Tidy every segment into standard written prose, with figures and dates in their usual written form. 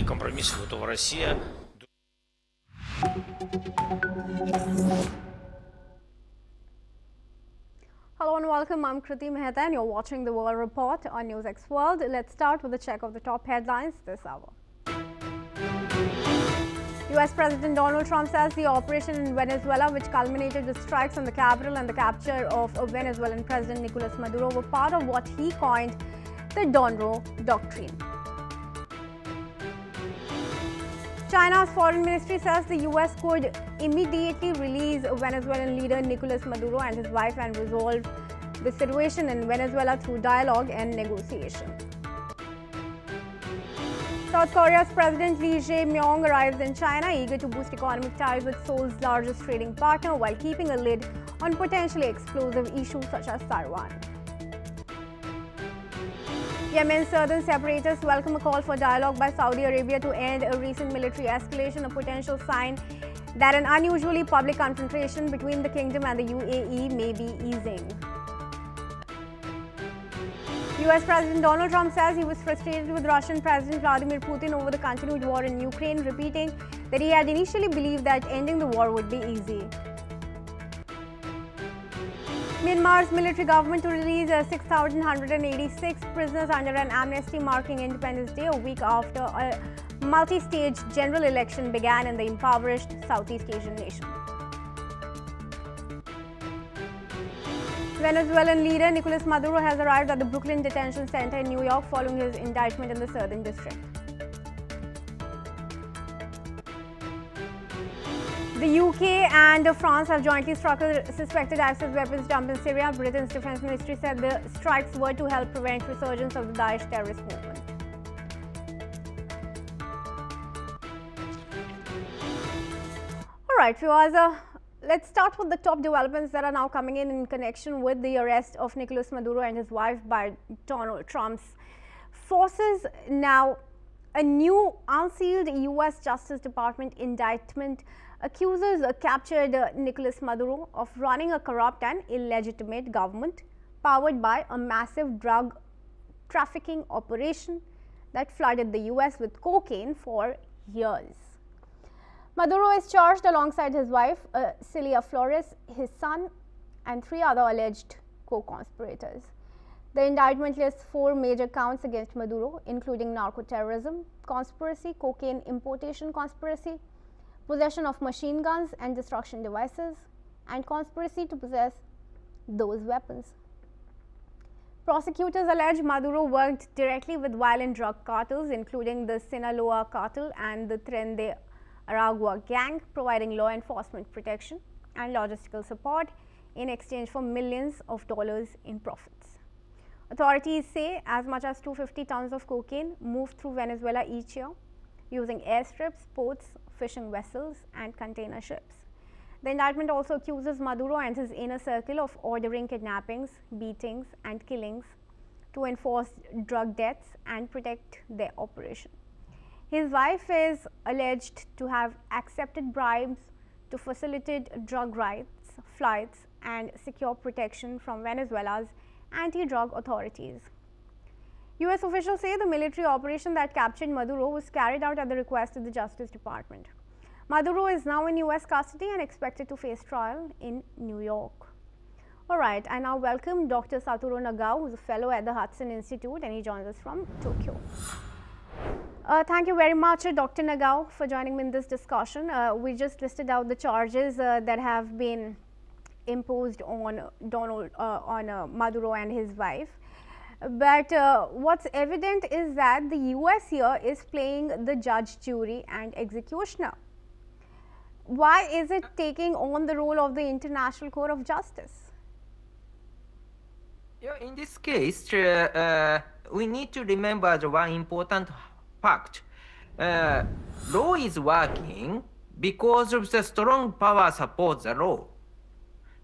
какие компромиссы готова Россия. Hello and welcome. I'm Kriti Mehta and you're watching the World Report on NewsX World. Let's start with a check of the top headlines this hour. US President Donald Trump says the operation in Venezuela, which culminated with strikes on the capital and the capture of Venezuelan President Nicolás Maduro, were part of what he coined the Donro Doctrine. China's foreign ministry says the US could immediately release Venezuelan leader Nicolás Maduro and his wife and resolve the situation in Venezuela through dialogue and negotiation. South Korea's President Lee Jae-myung arrives in China, eager to boost economic ties with Seoul's largest trading partner while keeping a lid on potentially explosive issues such as Taiwan. Yemen's southern separatists welcome a call for dialogue by Saudi Arabia to end a recent military escalation, a potential sign that an unusually public confrontation between the kingdom and the UAE may be easing. US President Donald Trump says he was frustrated with Russian President Vladimir Putin over the continued war in Ukraine, repeating that he had initially believed that ending the war would be easy. Myanmar's military government to release 6,186 prisoners under an amnesty marking Independence Day, a week after a multi-stage general election began in the impoverished Southeast Asian nation. Venezuelan leader Nicolás Maduro has arrived at the Brooklyn Detention Center in New York following his indictment in the Southern District. The UK and France have jointly struck a suspected ISIS weapons dump in Syria. Britain's defense ministry said the strikes were to help prevent resurgence of the Daesh terrorist movement. All right, viewers, let's start with the top developments that are now coming in connection with the arrest of Nicolás Maduro and his wife by Donald Trump's forces. Now, a new unsealed US Justice Department indictment accuses captured Nicolás Maduro of running a corrupt and illegitimate government powered by a massive drug trafficking operation that flooded the US with cocaine for years. Maduro is charged alongside his wife, Celia Flores, his son, and 3 other alleged co-conspirators. The indictment lists 4 major counts against Maduro, including narco-terrorism, conspiracy, cocaine importation conspiracy, possession of machine guns and destruction devices, and conspiracy to possess those weapons. Prosecutors allege Maduro worked directly with violent drug cartels, including the Sinaloa cartel and the Tren de Aragua gang, providing law enforcement protection and logistical support in exchange for millions of dollars in profits. Authorities say as much as 250 tons of cocaine moved through Venezuela each year using airstrips, ports, fishing vessels, and container ships. The indictment also accuses Maduro and his inner circle of ordering kidnappings, beatings, and killings to enforce drug deaths and protect their operation. His wife is alleged to have accepted bribes to facilitate drug flights, and secure protection from Venezuela's anti-drug authorities. US officials say the military operation that captured Maduro was carried out at the request of the Justice Department. Maduro is now in US custody and expected to face trial in New York. All right, I now welcome Dr. Satoru Nagao, who is a fellow at the Hudson Institute, and he joins us from Tokyo. Thank you very much, Dr. Nagao, for joining me in this discussion. We just listed out the charges that have been imposed on Maduro and his wife. But what's evident is that the US here is playing the judge, jury, and executioner. Why is it taking on the role of the International Court of Justice? Yeah, in this case, we need to remember the one important fact. Law is working because of the strong power supports the law.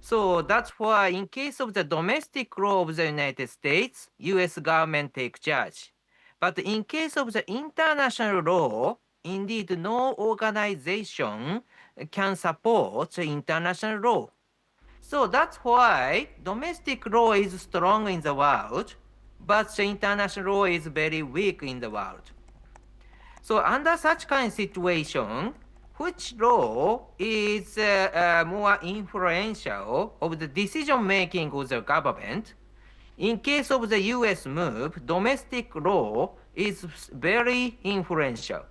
So that's why in case of the domestic law of the United States, US government take charge. But in case of the international law, indeed no organization can support the international law. So that's why domestic law is strong in the world, but the international law is very weak in the world. So under such kind of situation, which law is more influential of the decision making of the government? In case of the US move, domestic law is very influential.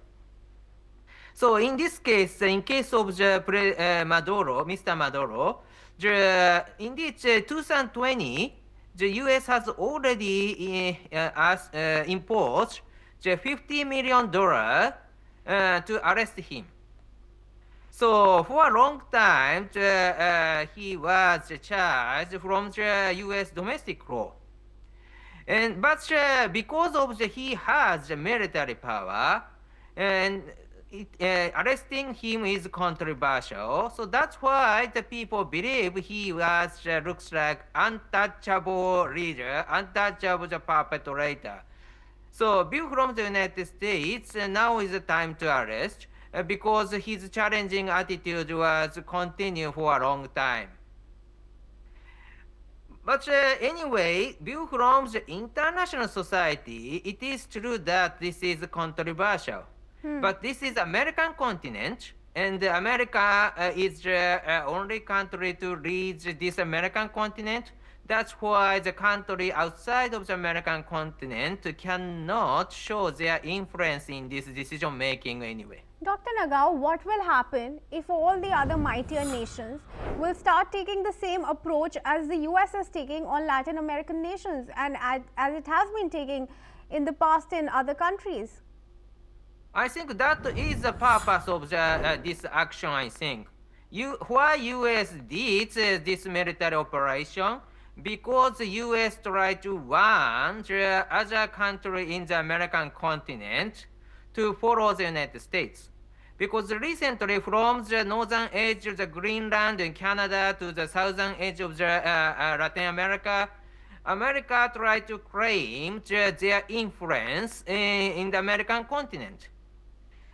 So in this case, in case of the Maduro, Mr. Maduro, indeed 2020, the US has already imposed the $50 million to arrest him. So for a long time, he was charged from the U.S. domestic law. But because of he has the military power, and arresting him is controversial. So that's why the people believe he was looks like untouchable leader, untouchable perpetrator. So view from the United States, now is the time to arrest because his challenging attitude was continue for a long time. But anyway, view from the international society, it is true that this is controversial. But this is American continent, and America is the only country to lead this American continent. That's why the country outside of the American continent cannot show their influence in this decision making anyway. Dr. Nagao, what will happen if all the other mightier nations will start taking the same approach as the US is taking on Latin American nations and as it has been taking in the past in other countries? I think that is the purpose of this action, I think. Why US did this military operation? Because the US tried to warn the other country in the American continent to follow the United States. Because recently from the northern edge of the Greenland and Canada to the southern edge of the Latin America, America tried to claim their influence in the American continent.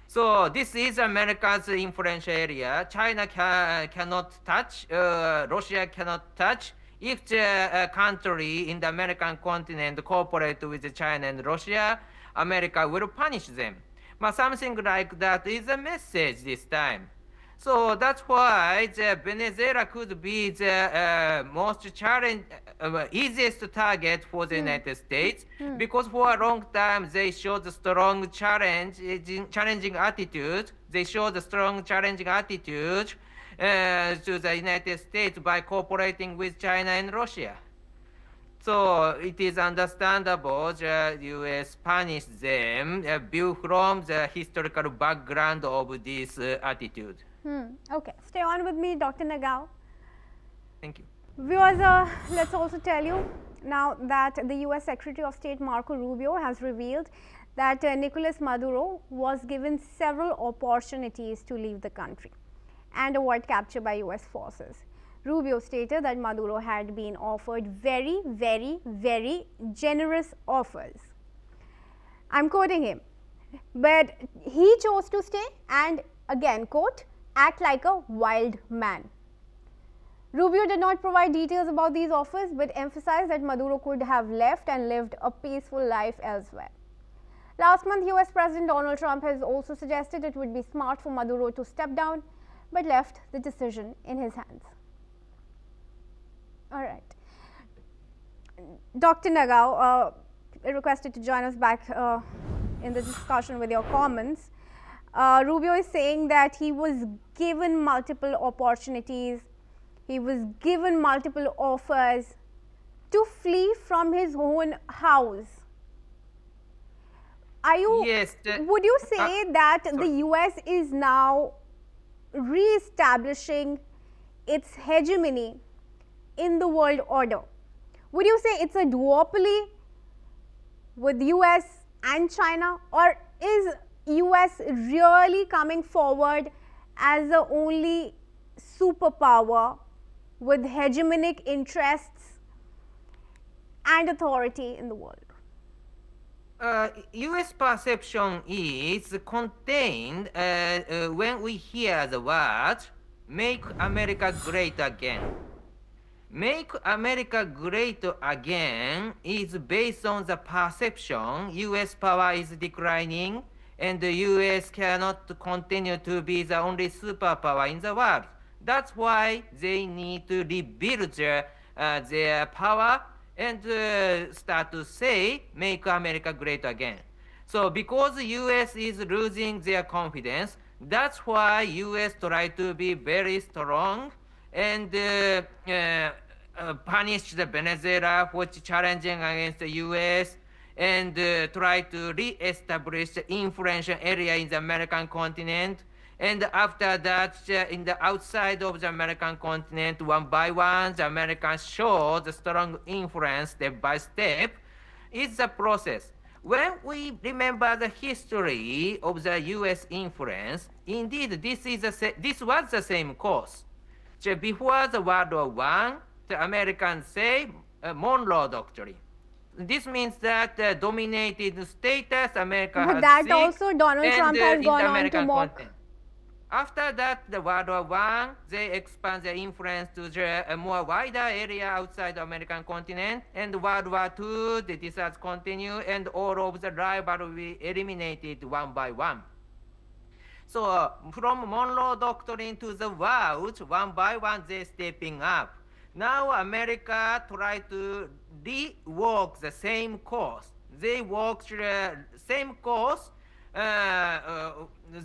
So this is America's influential area. China cannot touch, Russia cannot touch. If the country in the American continent cooperate with China and Russia, America will punish them. But something like that is a message this time. So that's why Venezuela could be the most easiest target for the United States, because for a long time they showed a strong challenging attitude. They showed a strong challenging attitude to the United States by cooperating with China and Russia. So it is understandable the U.S. punished them view from the historical background of this attitude. Okay, stay on with me, Dr. Nagao. Thank you. Viewers, let's also tell you now that the US Secretary of State Marco Rubio has revealed that Nicolás Maduro was given several opportunities to leave the country and avoid capture by US forces. Rubio stated that Maduro had been offered very, very, very generous offers. I'm quoting him, but he chose to stay and again, quote, act like a wild man. Rubio did not provide details about these offers, but emphasized that Maduro could have left and lived a peaceful life elsewhere. Last month, US President Donald Trump has also suggested it would be smart for Maduro to step down, but left the decision in his hands. All right. Dr. Nagao, requested to join us back in the discussion with your comments. Rubio is saying that he was given multiple opportunities, he was given multiple offers to flee from his own house. Are you, yes, would you say that the US is now re-establishing its hegemony in the world order? Would you say it's a duopoly with US and China, or is US really coming forward as the only superpower with hegemonic interests and authority in the world? US perception is contained when we hear the word "Make America Great Again." Make America great again is based on the perception US power is declining and the US cannot continue to be the only superpower in the world. That's why they need to rebuild their power and start to say, make America great again. So because the US is losing their confidence, that's why US try to be very strong and punish the Venezuela for challenging against the US and try to re-establish the influential area in the American continent. And after that, in the outside of the American continent, one by one, the Americans show the strong influence step by step. It's a process. When we remember the history of the U.S. influence, indeed, this was the same course. So before the World War I, the Americans say Monroe Doctrine. This means that dominated status America But has that seized also Donald and Trump has in gone the on to American mock. continent. After that, the World War I, they expand their influence to the more wider area outside the American continent. And World War II, this has continued, and all of the rivals will be eliminated one by one. So from Monroe Doctrine to the world, one by one, they're stepping up. Now America try to rework the same course. They walk the same course.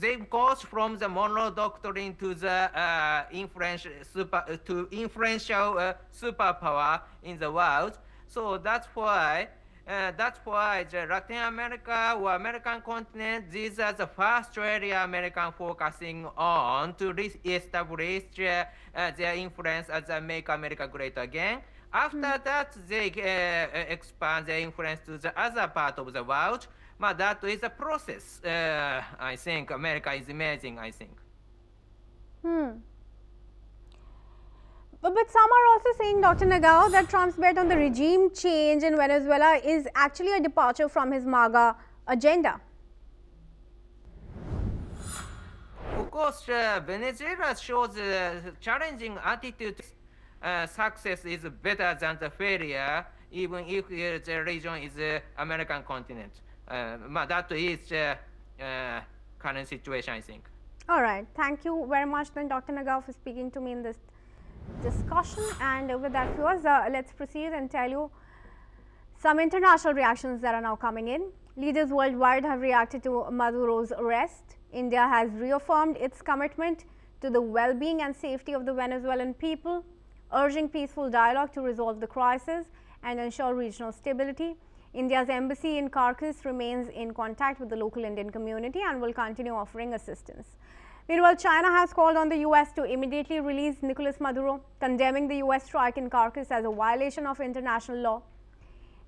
They goes from the Monroe Doctrine to the influential superpower in the world. So that's why the Latin America or American continent, these are the first area American focusing on to re-establish their influence as a Make America Great Again. After that, they expand their influence to the other part of the world. But that is a process. I think America is amazing, I think. But some are also saying, Dr. Nagao, that Trump's bet on the regime change in Venezuela is actually a departure from his MAGA agenda. Of course, Venezuela shows a challenging attitude. Success is better than the failure, even if the region is the American continent. But that is current situation, I think. All right. Thank you very much, then, Dr. Nagao, for speaking to me in this discussion. And with that, viewers, let's proceed and tell you some international reactions that are now coming in. Leaders worldwide have reacted to Maduro's arrest. India has reaffirmed its commitment to the well-being and safety of the Venezuelan people, urging peaceful dialogue to resolve the crisis and ensure regional stability. India's embassy in Caracas remains in contact with the local Indian community and will continue offering assistance. Meanwhile, China has called on the US to immediately release Nicolás Maduro, condemning the US strike in Caracas as a violation of international law.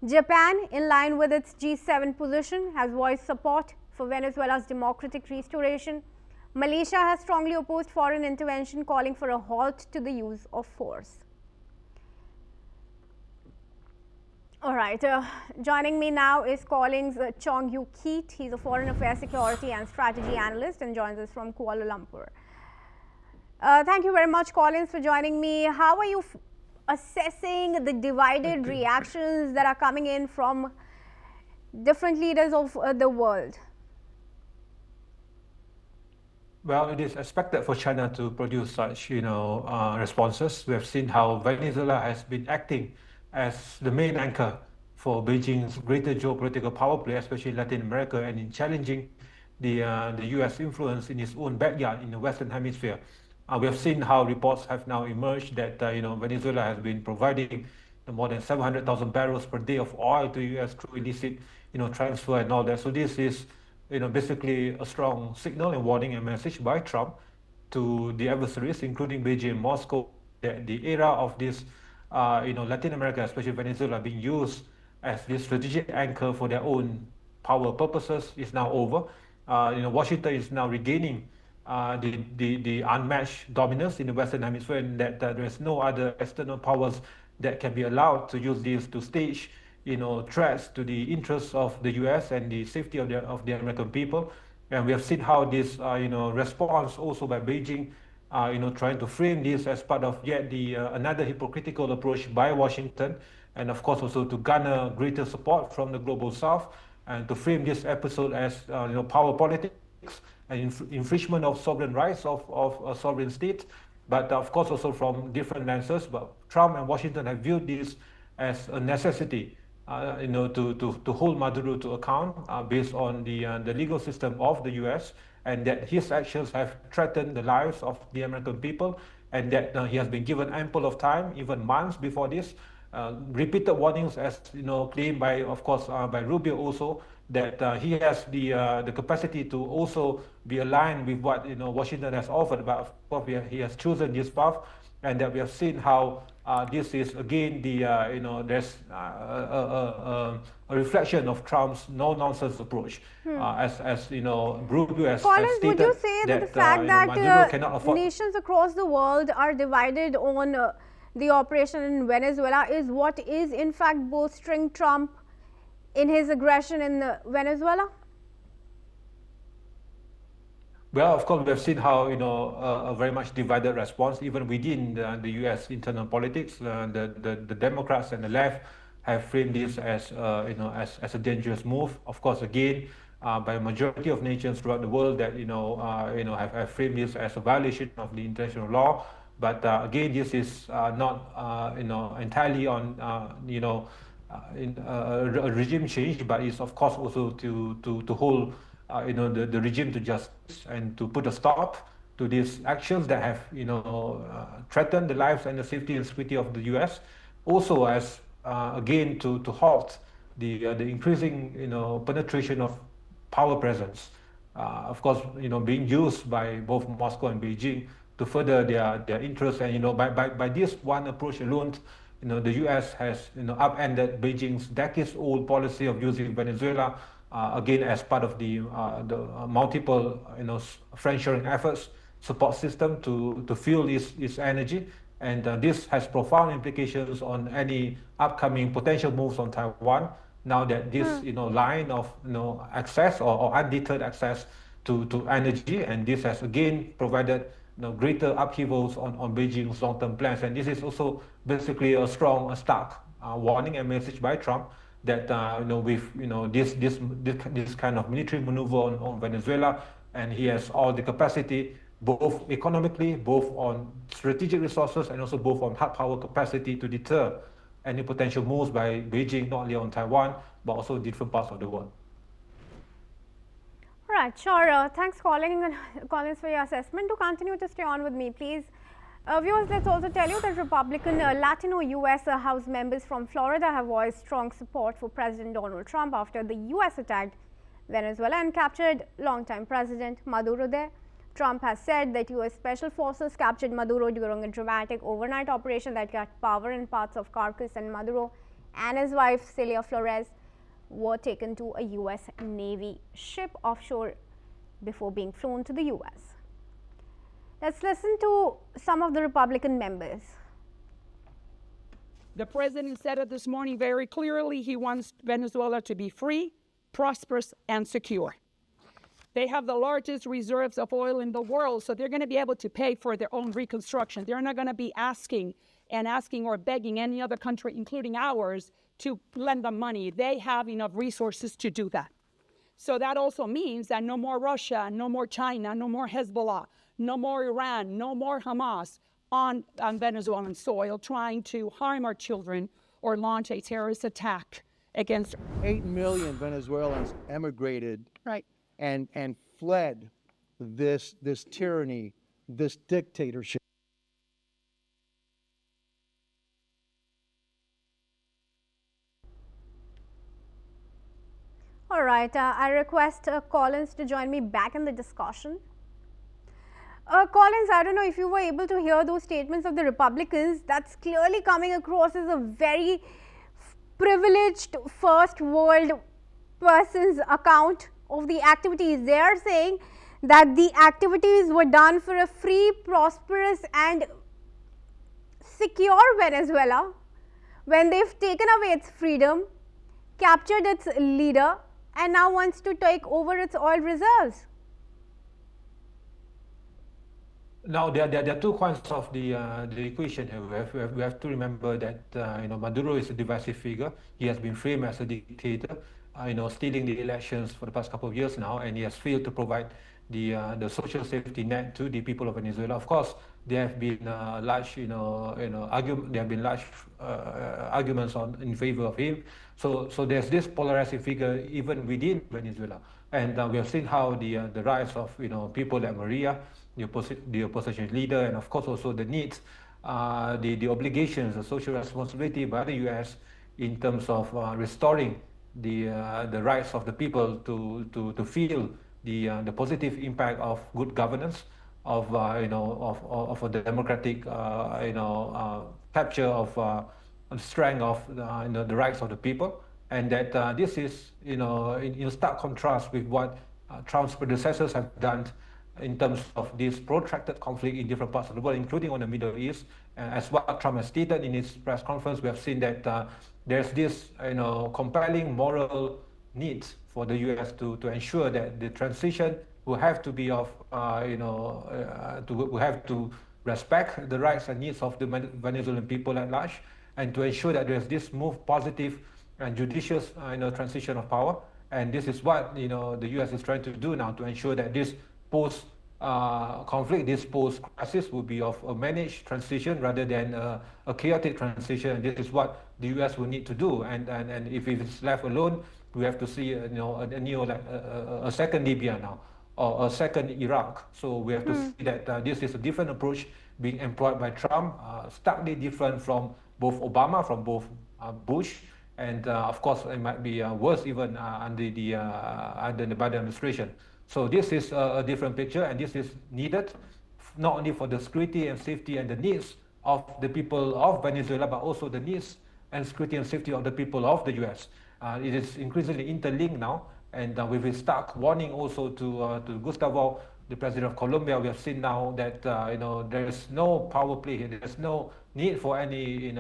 Japan, in line with its G7 position, has voiced support for Venezuela's democratic restoration. Malaysia has strongly opposed foreign intervention, calling for a halt to the use of force. All right, joining me now is Collins Chong-Yu Keat. He's a foreign affairs, security and strategy analyst and joins us from Kuala Lumpur. Thank you very much, Collins, for joining me. How are you assessing the divided reactions that are coming in from different leaders of the world? Well, it is expected for China to produce such, responses. We have seen how Venezuela has been acting as the main anchor for Beijing's greater geopolitical power play, especially in Latin America, and in challenging the U.S. influence in its own backyard in the Western Hemisphere. We have seen how reports have now emerged that Venezuela has been providing more than 700,000 barrels per day of oil to U.S. through illicit transfer and all that. So this is basically a strong signal and warning and message by Trump to the adversaries, including Beijing and Moscow, that the era of this Latin America, especially Venezuela, being used as this strategic anchor for their own power purposes is now over. Washington is now regaining the unmatched dominance in the Western Hemisphere, and that there is no other external powers that can be allowed to use this to stage threats to the interests of the U.S. and the safety of the American people. And we have seen how this response also by Beijing trying to frame this as part of yet another hypocritical approach by Washington, and of course also to garner greater support from the global South, and to frame this episode as power politics and infringement of sovereign rights of a sovereign state, but of course also from different lenses. But Trump and Washington have viewed this as a necessity, to hold Maduro to account based on the legal system of the U.S., and that his actions have threatened the lives of the American people, and that he has been given ample of time, even months before this. Repeated warnings, as claimed by, of course, by Rubio also, that he has the capacity to also be aligned with what Washington has offered, but of course he has chosen this path, and that we have seen how this is again there's a reflection of Trump's no-nonsense approach, as Rubio has Collins, stated. would you say that the fact that nations across the world are divided on the operation in Venezuela is what is in fact bolstering Trump in his aggression in Venezuela? Well, of course, we have seen how a very much divided response even within the U.S. internal politics. The Democrats and the left have framed this as as a dangerous move. Of course, again, by a majority of nations throughout the world that have framed this as a violation of the international law. But again, this is not entirely on a regime change, but it's of course also to hold the regime to justice and to put a stop to these actions that have threatened the lives and the safety and security of the U.S. Also, as again to halt the increasing penetration of power presence, of course being used by both Moscow and Beijing to further their interests. And by this one approach alone, the U.S. has upended Beijing's decades-old policy of using Venezuela again as part of the multiple friend-sharing efforts support system to fuel its energy, and this has profound implications on any upcoming potential moves on Taiwan. Now that this line of access or undeterred access to energy, and this has again provided greater upheavals on Beijing's long-term plans, and this is also basically a stark warning and message by Trump that with this kind of military maneuver on Venezuela, and he has all the capacity, both economically, both on strategic resources, and also both on hard power capacity to deter any potential moves by Beijing, not only on Taiwan but also different parts of the world. Right, sure. Thanks, Collins, for your assessment. To continue to stay on with me, please. Viewers, let's also tell you that Republican Latino U.S. House members from Florida have voiced strong support for President Donald Trump after the U.S. attacked Venezuela and captured longtime President Maduro there. Trump has said that U.S. Special Forces captured Maduro during a dramatic overnight operation that cut power in parts of Caracas, and Maduro and his wife Celia Flores were taken to a U.S. Navy ship offshore before being flown to the U.S. Let's listen to some of the Republican members. The president said it this morning very clearly. He wants Venezuela to be free, prosperous, and secure. They have the largest reserves of oil in the world, so they're going to be able to pay for their own reconstruction. They're not going to be asking or begging any other country, including ours, to lend them money. They have enough resources to do that. So that also means that no more Russia, no more China, no more Hezbollah, no more Iran, no more Hamas on Venezuelan soil trying to harm our children or launch a terrorist attack against. 8 million Venezuelans emigrated, right, and fled this tyranny, this dictatorship. All right, I request Collins to join me back in the discussion. Collins, I don't know if you were able to hear those statements of the Republicans. That's clearly coming across as a very privileged first world person's account of the activities. They are saying that the activities were done for a free, prosperous and secure Venezuela when they've taken away its freedom, captured its leader, and now wants to take over its oil reserves. Now, there are two coins of the equation here. We have to remember that Maduro is a divisive figure. He has been framed as a dictator. stealing the elections for the past couple of years now, and he has failed to provide the social safety net to the people of Venezuela. Of course, there have been large, arguments in favor of him. So there's this polarizing figure even within Venezuela, and we have seen how the rise of people like Maria, the opposition leader, and of course also the needs, the obligations, the social responsibility by the U.S. in terms of restoring the rights of the people to feel the positive impact of good governance, of a democratic capture of strength of the rights of the people, and that this is in stark contrast with what Trump's predecessors have done in terms of this protracted conflict in different parts of the world, including on the Middle East. As what Trump has stated in his press conference, we have seen that there's this compelling moral need for the U.S. to ensure that the transition will have to be of will have to respect the rights and needs of the Venezuelan people at large, and to ensure that there's this smooth, positive, and judicious transition of power. And this is what the U.S. is trying to do now, to ensure that this post-conflict, this post-crisis will be of a managed transition rather than a chaotic transition. And this is what the U.S. will need to do. And if it's left alone, we have to see a second Libya now, or a second Iraq. So we have to see that this is a different approach being employed by Trump, starkly different from both Obama, from both Bush, and of course it might be worse even under the Biden administration. So this is a different picture, and this is needed not only for the security and safety and the needs of the people of Venezuela, but also the needs and security and safety of the people of the U.S. It is increasingly interlinked now, and with his stark warning also to Gustavo, the president of Colombia, we have seen now that there is no power play here. There is no need for any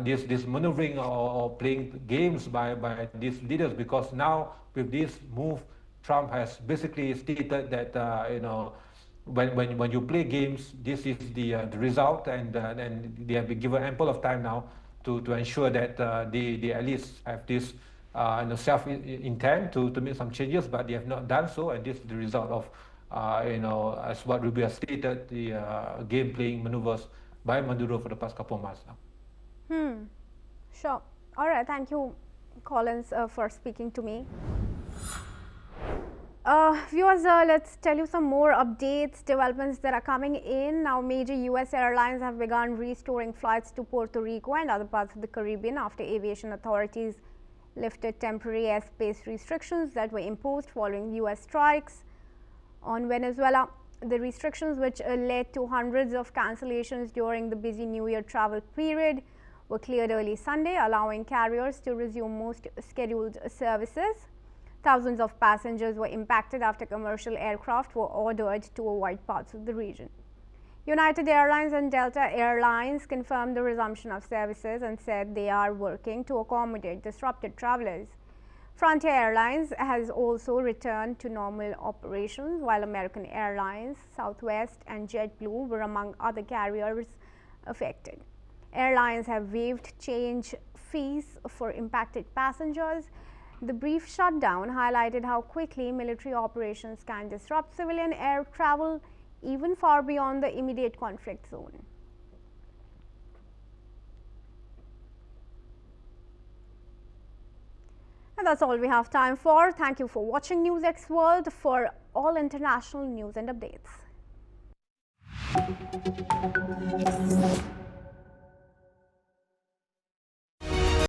this maneuvering or playing games by these leaders, because now with this move, Trump has basically stated that when you play games, this is the result, and they have been given ample of time now to ensure that they at least have this self-intent to make some changes, but they have not done so, and this is the result of as what Rubio has stated, the game-playing maneuvers by Maduro for the past couple of months now. Sure. All right. Thank you, Collins, for speaking to me. Viewers, let's tell you some more updates, developments that are coming in. Now, major U.S. airlines have begun restoring flights to Puerto Rico and other parts of the Caribbean after aviation authorities lifted temporary airspace restrictions that were imposed following U.S. strikes on Venezuela. The restrictions, which led to hundreds of cancellations during the busy New Year travel period, were cleared early Sunday, allowing carriers to resume most scheduled services. Thousands of passengers were impacted after commercial aircraft were ordered to avoid parts of the region. United Airlines and Delta Airlines confirmed the resumption of services and said they are working to accommodate disrupted travelers. Frontier Airlines has also returned to normal operations, while American Airlines, Southwest, and JetBlue were among other carriers affected. Airlines have waived change fees for impacted passengers. The brief shutdown highlighted how quickly military operations can disrupt civilian air travel, even far beyond the immediate conflict zone. And that's all we have time for. Thank you for watching NewsX World. For all international news and updates.